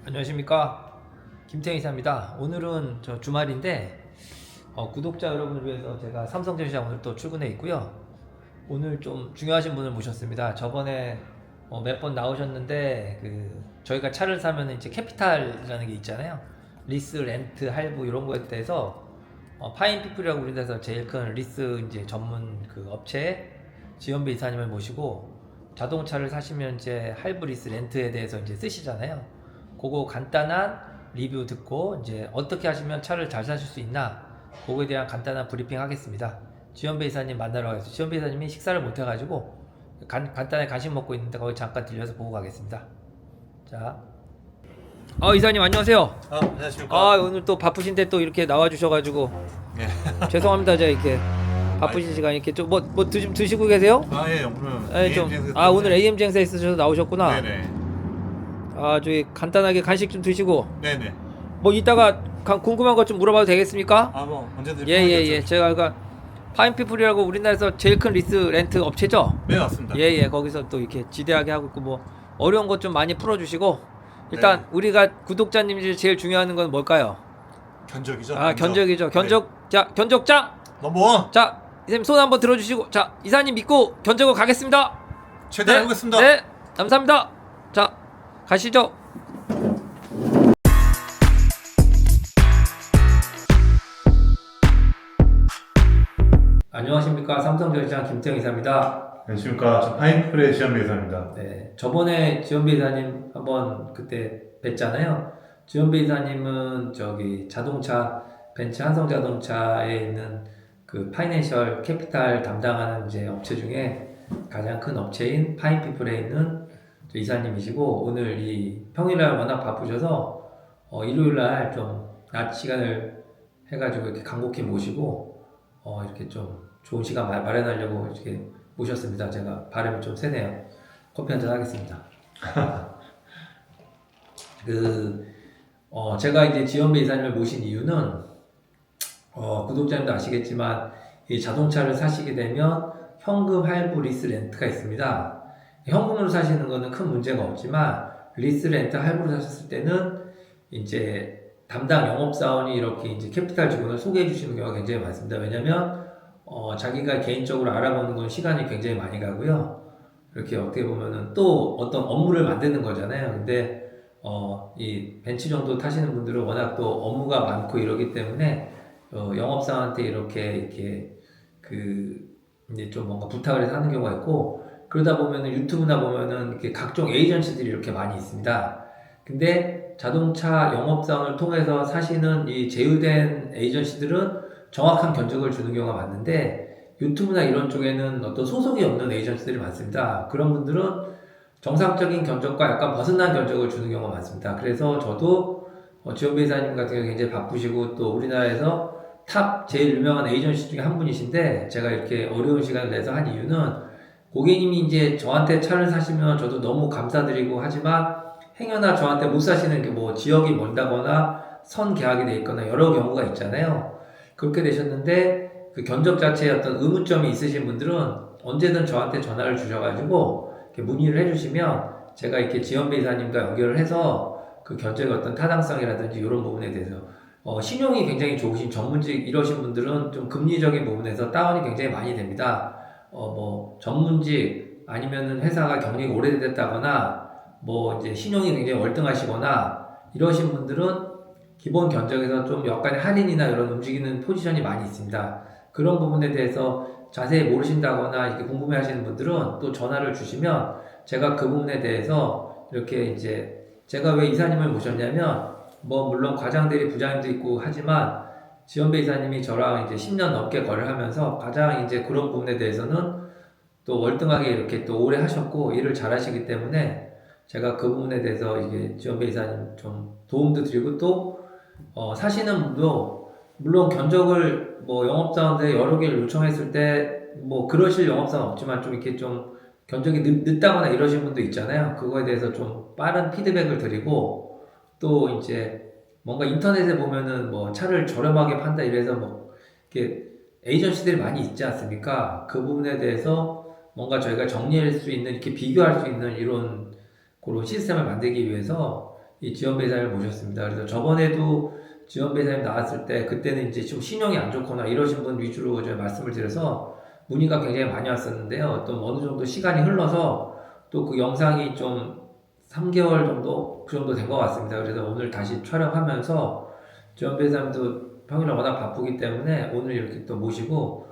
안녕하십니까, 김태희사입니다. 오늘은 저 주말인데 구독자 여러분을 위해서 제가 삼성전자 오늘 또 출근해 있고요. 오늘 좀 중요하신 분을 모셨습니다. 저번에 몇 번 나오셨는데 저희가 차를 사면 이제 캐피탈이라는 게 있잖아요. 리스, 렌트, 할부 이런 거에 대해서 파인피플이라고 우리나라에서 제일 큰 리스 이제 전문 업체 지원배 이사님을 모시고, 자동차를 사시면 이제 할부, 리스, 렌트에 대해서 이제 쓰시잖아요. 그거 간단한 리뷰 듣고 이제 어떻게 하시면 차를 잘 사실 수 있나, 그거에 대한 간단한 브리핑 하겠습니다. 지원배 이사님 만나러 가겠습니다. 지원배 이사님이 식사를 못 해가지고 간단하게 간식 먹고 있는데 거기 잠깐 들려서 보고 가겠습니다. 자, 이사님 안녕하세요. 안녕하십니까. 오늘 또 바쁘신데 또 이렇게 나와주셔가지고 네. 죄송합니다. 제가 이렇게 바쁘신 시간 이렇게 좀 드시고 계세요? 예, 오늘 네, 오늘 AM 행사 있으셔서 나오셨구나. 네네. 저희 간단하게 간식 좀 드시고 네네. 이따가 궁금한 것 좀 물어봐도 되겠습니까? 언제든 예. 제가 파인피플이라고 우리나라에서 제일 큰 리스 렌트 업체죠? 네, 맞습니다. 예. 거기서 또 이렇게 지대하게 하고 있고, 어려운 것 좀 많이 풀어주시고, 일단 우리가 구독자님들이 제일 중요한 건 뭘까요? 견적이죠. 견적이죠. 견적자. 넘버원. 자, 이사님 손 한번 들어주시고, 자, 이사님 믿고 견적을 가겠습니다. 최대한 해보겠습니다. 네, 감사합니다. 자, 가시죠. 안녕하십니까, 삼성전자 김태형 이사입니다. 안녕하십니까. 저 파인프레 시험배 이사입니다. 네, 저번에 지원배 이사님 한번 그때 뵀잖아요. 지원배 이사님은 자동차 벤츠 한성자동차에 있는 파이낸셜 캐피탈 담당하는 이제 업체 중에 가장 큰 업체인 파인피플에 있는 이사님이시고, 오늘 이 평일날 워낙 바쁘셔서 일요일날 좀 낮 시간을 해가지고 이렇게 간곡히 모시고 이렇게 좀 좋은 시간 마련하려고 이렇게 모셨습니다. 제가 발음이 좀 세네요. 커피 한잔 하겠습니다. 제가 이제 지원배 이사님을 모신 이유는 구독자님도 아시겠지만 이 자동차를 사시게 되면 현금 할부 리스 렌트가 있습니다. 현금으로 사시는 거는 큰 문제가 없지만 리스 렌트 할부로 사셨을 때는 이제 담당 영업사원이 이렇게 이제 캐피탈 직원을 소개해 주시는 경우가 굉장히 많습니다. 왜냐면 자기가 개인적으로 알아보는 건 시간이 굉장히 많이 가고요. 이렇게 어떻게 보면은 또 어떤 업무를 만드는 거잖아요. 근데 이 벤츠 정도 타시는 분들은 워낙 또 업무가 많고 이러기 때문에 영업사원한테 이렇게 이제 좀 뭔가 부탁을 해서 하는 경우가 있고, 그러다 보면은 유튜브나 보면은 이렇게 각종 에이전시들이 이렇게 많이 있습니다. 근데 자동차 영업사원을 통해서 사시는 이 제휴된 에이전시들은 정확한 견적을 주는 경우가 많은데, 유튜브나 이런 쪽에는 어떤 소속이 없는 에이전시들이 많습니다. 그런 분들은 정상적인 견적과 약간 벗어난 견적을 주는 경우가 많습니다. 그래서 저도 지원배 이사님 같은 경우 굉장히 바쁘시고 또 우리나라에서 탑 제일 유명한 에이전시 중에 한 분이신데, 제가 이렇게 어려운 시간을 내서 한 이유는 고객님이 이제 저한테 차를 사시면 저도 너무 감사드리고, 하지만 행여나 저한테 못 사시는 게 지역이 멀다거나 선 계약이 돼 있거나 여러 경우가 있잖아요. 그렇게 되셨는데 견적 자체에 어떤 의문점이 있으신 분들은 언제든 저한테 전화를 주셔가지고 이렇게 문의를 해주시면 제가 이렇게 지원배 이사님과 연결을 해서 견적의 어떤 타당성이라든지 이런 부분에 대해서 신용이 굉장히 좋으신 전문직 이러신 분들은 좀 금리적인 부분에서 다운이 굉장히 많이 됩니다. 전문직 아니면은 회사가 경력이 오래됐다거나 이제 신용이 굉장히 월등하시거나 이러신 분들은 기본 견적에서 좀 약간의 할인이나 이런 움직이는 포지션이 많이 있습니다. 그런 부분에 대해서 자세히 모르신다거나 이렇게 궁금해 하시는 분들은 또 전화를 주시면 제가 그 부분에 대해서 이렇게 이제 제가 왜 이사님을 모셨냐면 물론 과장대리 부장님도 있고 하지만 지원배 이사님이 저랑 이제 10년 넘게 거래를 하면서 가장 이제 그런 부분에 대해서는 또 월등하게 이렇게 또 오래 하셨고 일을 잘 하시기 때문에 제가 그 부분에 대해서 이게 지원배 이사님 좀 도움도 드리고, 또 사시는 분도 물론 견적을 영업사원한테 여러 개를 요청했을 때 그러실 영업사원 없지만 좀 이렇게 좀 견적이 늦다거나 이러신 분도 있잖아요. 그거에 대해서 좀 빠른 피드백을 드리고, 또 이제 뭔가 인터넷에 보면은 차를 저렴하게 판다 이래서 이렇게 에이전시들이 많이 있지 않습니까? 그 부분에 대해서 뭔가 저희가 정리할 수 있는, 이렇게 비교할 수 있는 이런 그런 시스템을 만들기 위해서 이 지원배 이사님을 모셨습니다. 그래서 저번에도 지원배 이사님 나왔을 때 그때는 이제 좀 신용이 안 좋거나 이러신 분 위주로 제가 말씀을 드려서 문의가 굉장히 많이 왔었는데요. 또 어느 정도 시간이 흘러서 또 그 영상이 좀 3개월 정도 그 정도 된 것 같습니다. 그래서 오늘 다시 촬영하면서 지원배 이사님도 평일에 워낙 바쁘기 때문에 오늘 이렇게 또 모시고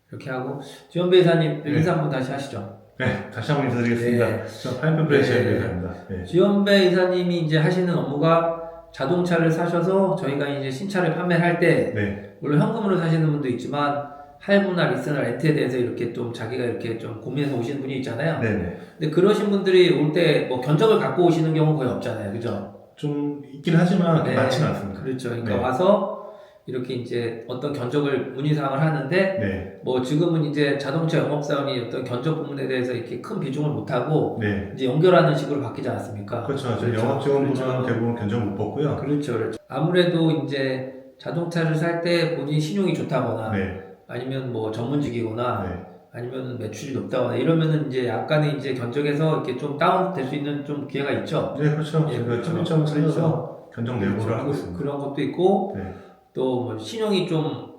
이렇게 하고 지원배 이사님 인사 한번 다시 하시죠. 네, 다시 한번 인사드리겠습니다. 네. 저 파인프 프레시엄 네. 매사입니다. 네. 지원배 이사님이 이제 하시는 업무가 자동차를 사셔서 저희가 이제 신차를 판매할 때 네. 물론 현금으로 사시는 분도 있지만 할부나 리스나 렌트에 대해서 이렇게 좀 자기가 이렇게 좀 고민해서 오시는 분이 있잖아요. 네네. 근데 그러신 분들이 올 때 뭐 견적을 갖고 오시는 경우는 거의 없잖아요. 그죠? 좀 있긴 하지만 네. 많지는 않습니다. 그렇죠. 그러니까 네. 와서 이렇게 이제 어떤 견적을 문의사항을 하는데 네. 뭐 지금은 이제 자동차 영업사원이 어떤 견적 부분에 대해서 이렇게 큰 비중을 못하고 네. 이제 연결하는 식으로 바뀌지 않았습니까? 그렇죠. 저희 영업 직원분은 그렇죠. 대부분 견적 못 뽑고요. 그렇죠. 그렇죠. 아무래도 이제 자동차를 살 때 본인 신용이 좋다거나 네. 아니면 뭐 전문직이거나 네. 아니면 매출이 높다거나 이러면은 이제 약간의 이제 견적에서 이렇게 좀 다운될 수 있는 좀 기회가 있죠. 네, 그렇죠. 예, 저희가 그렇죠. 편의점을 그렇죠. 찾아서 견적 내부를 하고 있습니다. 그런 것도 있고 네. 또 뭐 신용이 좀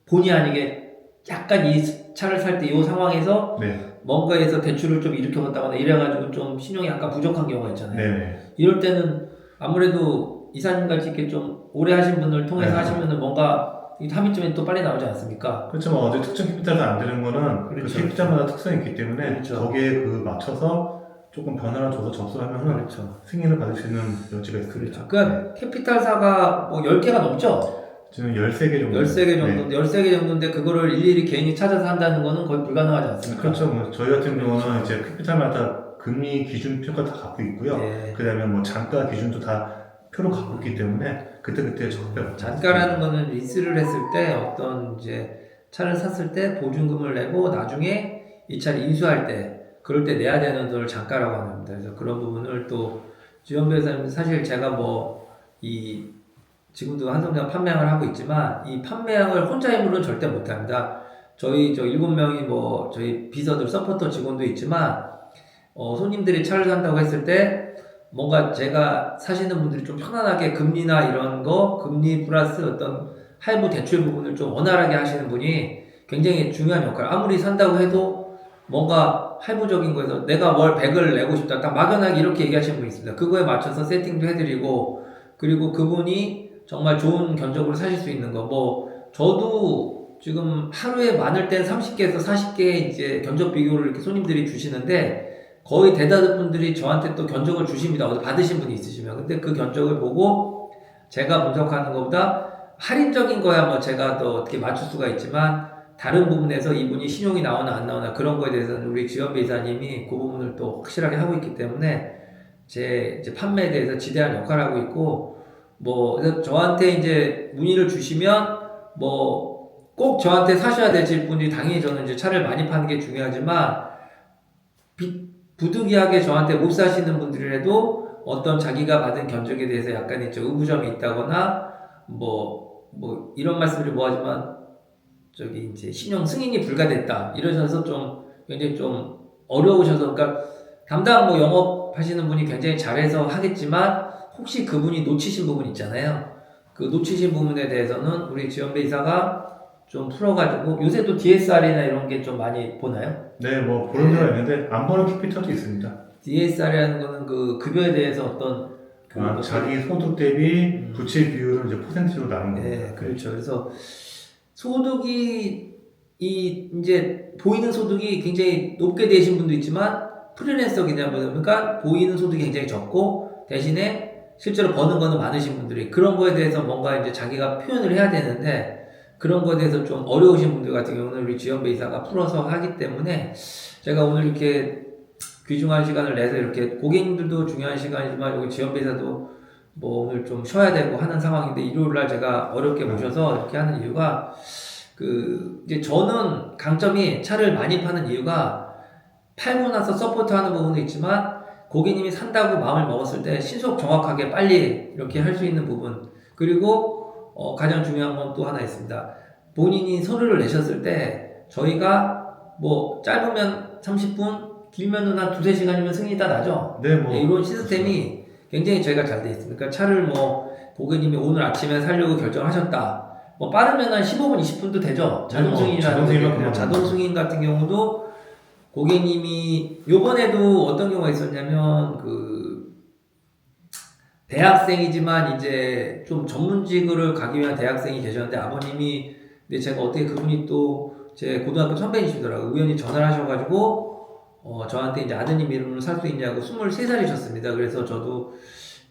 본의 아니게 약간 이 차를 살 때 이 상황에서 네. 뭔가에서 대출을 좀 일으켜봤다거나 이래가지고 좀 신용이 약간 부족한 경우가 있잖아요. 네네. 이럴 때는 아무래도 이사님 같이 이렇게 좀 오래 하신 분을 통해서 네. 하시면은 뭔가 이 합의점이 또 빨리 나오지 않습니까? 그렇죠. 뭐 어제 특정 캐피탈도 안 되는 거는 그렇죠. 그 캐피탈마다 특성이 있기 때문에 그렇죠. 거기에 그 맞춰서 조금 변화를 줘서 접수하면은 그렇죠. 승인을 받을 수 있는 여지가 있습니다. 그러니까 캐피탈사가 뭐 10개가 넘죠? 지금 13개 정도. 13개 정도, 13개 정도인데 그거를 일일이 개인이 찾아서 한다는 거는 거의 불가능하지 않습니까? 그렇죠. 뭐 저희 같은 경우는 이제 캐피탈마다 금리 기준표가 다 갖고 있고요. 네. 그 다음에 뭐 잔가 기준도 다 표로 갖고 있기 때문에 그때그때 적합해. 잔가라는 거는 리스를 했을 때 어떤 이제 차를 샀을 때 보증금을 내고 나중에 이 차를 인수할 때 그럴 때 내야 되는 돈을 잔가라고 합니다. 그래서 그런 부분을 또 지원배사님 사실 제가 뭐 이 지금도 한성장 판매항을 하고 있지만 이 판매항을 혼자 힘으로는 절대 못합니다. 저희 저 7명이 뭐 저희 비서들 서포터 직원도 있지만 손님들이 차를 산다고 했을 때 뭔가 제가 사시는 분들이 좀 편안하게 금리나 이런 거 금리 플러스 어떤 할부 대출 부분을 좀 원활하게 하시는 분이 굉장히 중요한 역할. 아무리 산다고 해도 뭔가 할부적인 거에서 내가 월 100을 내고 싶다. 딱 막연하게 이렇게 얘기하시는 분이 있습니다. 그거에 맞춰서 세팅도 해드리고 그리고 그분이 정말 좋은 견적으로 사실 수 있는 거. 뭐 저도 지금 하루에 많을 땐 30개에서 40개 이제 견적 비교를 이렇게 손님들이 주시는데 거의 대다수 분들이 저한테 또 견적을 주십니다. 어디 받으신 분이 있으시면. 근데 그 견적을 보고 제가 분석하는 것보다 할인적인 거야 뭐 제가 또 어떻게 맞출 수가 있지만 다른 부분에서 이분이 신용이 나오나 안 나오나 그런 거에 대해서는 우리 지원배 이사님이 그 부분을 또 확실하게 하고 있기 때문에 제 이제 판매에 대해서 지대한 역할을 하고 있고 뭐 그래서 저한테 이제 문의를 주시면 뭐 꼭 저한테 사셔야 되실 분이 당연히 저는 이제 차를 많이 파는 게 중요하지만 부득이하게 저한테 못 사시는 분들이라도 어떤 자기가 받은 견적에 대해서 약간 이제 의구점이 있다거나 뭐 이런 말씀을 뭐하지만 저기 이제 신용 승인이 불가됐다 이러셔서 좀 굉장히 좀 어려우셔서 그러니까 담당 뭐 영업 하시는 분이 굉장히 잘해서 하겠지만 혹시 그분이 놓치신 부분 있잖아요. 그 놓치신 부분에 대해서는 우리 지원배 이사가 좀 풀어가지고 요새 또 DSR이나 이런 게 좀 많이 보나요? 네, 뭐 보는 데가 있는데 안 보는 캐피탈도 있습니다. DSR이라는 거는 그 급여에 대해서 어떤 자기 소득 대비 부채 비율을 이제 퍼센트로 나눈 겁니다. 네, 그렇죠. 그래서 소득이 이제 보이는 소득이 굉장히 높게 되신 분도 있지만 프리랜서이다 보니까 보이는 소득이 굉장히 적고 대신에 실제로 버는 거는 많으신 분들이 그런 거에 대해서 뭔가 이제 자기가 표현을 해야 되는데 그런 거에 대해서 좀 어려우신 분들 같은 경우는 우리 지원배 이사가 풀어서 하기 때문에 제가 오늘 이렇게 귀중한 시간을 내서 이렇게 고객님들도 중요한 시간이지만 여기 지원배 이사도 뭐 오늘 좀 쉬어야 되고 하는 상황인데 일요일날 제가 어렵게 모셔서 이렇게 하는 이유가 이제 저는 강점이 차를 많이 파는 이유가 팔고 나서 서포트하는 부분도 있지만 고객님이 산다고 마음을 먹었을 때 신속 정확하게 빨리 이렇게 할 수 있는 부분 그리고 가장 중요한 건 또 하나 있습니다. 본인이 서류를 내셨을 때 저희가 뭐 짧으면 30분 길면은 한 2-3시간이면 승인이 다 나죠. 네, 뭐 이런 시스템이 굉장히 저희가 잘 돼 있습니다. 그러니까 차를 뭐 고객님이 오늘 아침에 사려고 결정하셨다. 뭐 빠르면 한 15분, 20분도 되죠. 자동 승인이라는 게. 자동 승인 같은 경우도 고객님이 요번에도 어떤 경우가 있었냐면 그 대학생이지만 이제 좀 전문직을 가기 위한 대학생이 계셨는데 아버님이 근데 제가 어떻게 그분이 또 제 고등학교 선배이시더라고요. 우연히 전화를 하셔가지고 저한테 이제 아드님 이름으로 살 수 있냐고 23살이셨습니다. 그래서 저도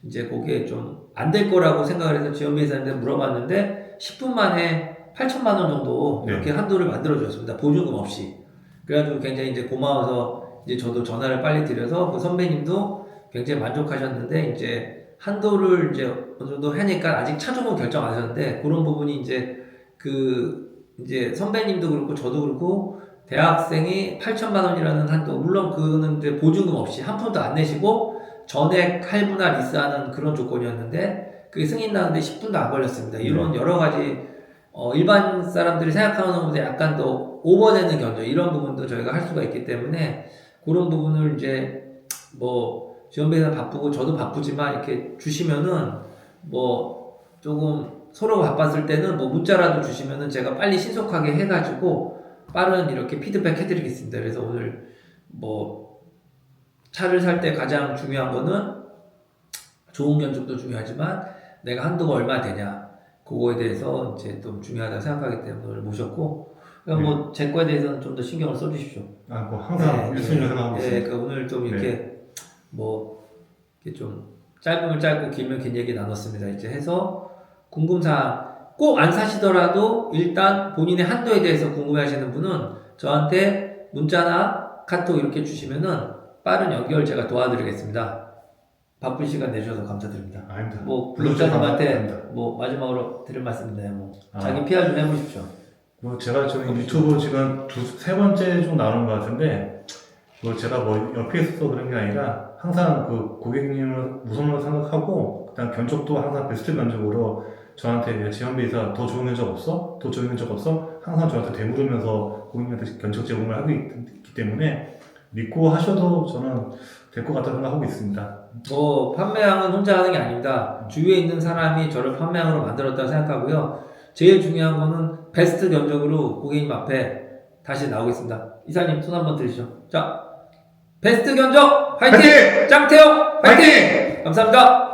이제 그게 좀 안 될 거라고 생각을 해서 지원비사한테 물어봤는데 10분 만에 8천만 원 정도 이렇게 한도를 만들어 주셨습니다. 보증금 없이. 그래가지고 굉장히 이제 고마워서 이제 저도 전화를 빨리 드려서 그 선배님도 굉장히 만족하셨는데 이제 한도를 이제 어느 정도 하니까 아직 차종은 결정 안 하셨는데 그런 부분이 이제 선배님도 그렇고 저도 그렇고 대학생이 8천만 원이라는 한도 물론 그거는 이제 보증금 없이 한 푼도 안 내시고 전액 할부나 리스하는 그런 조건이었는데 그게 승인 나는데 10분도 안 걸렸습니다. 이런 여러 가지 일반 사람들이 생각하는 것보다 약간 더 오버되는 견적 이런 부분도 저희가 할 수가 있기 때문에 그런 부분을 이제 뭐 지원비사 바쁘고 저도 바쁘지만 이렇게 주시면은 뭐 조금 서로 바빴을 때는 뭐 문자라도 주시면은 제가 빨리 신속하게 해가지고 빠른 이렇게 피드백 해드리겠습니다. 그래서 오늘 뭐 차를 살 때 가장 중요한 거는 좋은 견적도 중요하지만 내가 한도가 얼마 되냐 그거에 대해서 이제 좀 중요하다고 생각하기 때문에 오늘 모셨고 그냥 뭐 제 거에 대해서는 좀 더 신경을 써주십시오. 뭐 항상 1순위로 생각하고 있습니다. 그러니까 오늘 좀 이렇게 뭐 이렇게 좀 짧으면 짧고 길면 긴 얘기 나눴습니다. 이제 해서 궁금사항 꼭 안 사시더라도 일단 본인의 한도에 대해서 궁금해하시는 분은 저한테 문자나 카톡 이렇게 주시면은 빠른 연결 제가 도와드리겠습니다. 바쁜 시간 내주셔서 감사드립니다. 아닙니다. 뭐 구독자님한테 뭐 마지막으로 드릴 말씀 있나요? 뭐 자기 PR 좀 해보십시오. 뭐 제가 지금 유튜브 지금 세 번째 좀 나오는 것 같은데 뭐 제가 뭐 옆에 있어서 그런 게 아니라 항상 그 고객님을 우선으로 생각하고 그다음 견적도 항상 베스트 견적으로 저한테 지원비사 더 좋은 견적 없어? 더 좋은 견적 없어? 항상 저한테 되물으면서 고객님한테 견적 제공을 하고 있기 때문에 믿고 하셔도 저는 될 것 같다고 생각하고 있습니다. 뭐 판매왕은 혼자 하는 게 아닙니다. 주위에 있는 사람이 저를 판매왕으로 만들었다고 생각하고요. 제일 중요한 거는 베스트 견적으로 고객님 앞에 다시 나오겠습니다. 이사님 손 한번 들으시죠. 자, 베스트 견적 화이팅! 화이팅! 짱태형 화이팅! 감사합니다.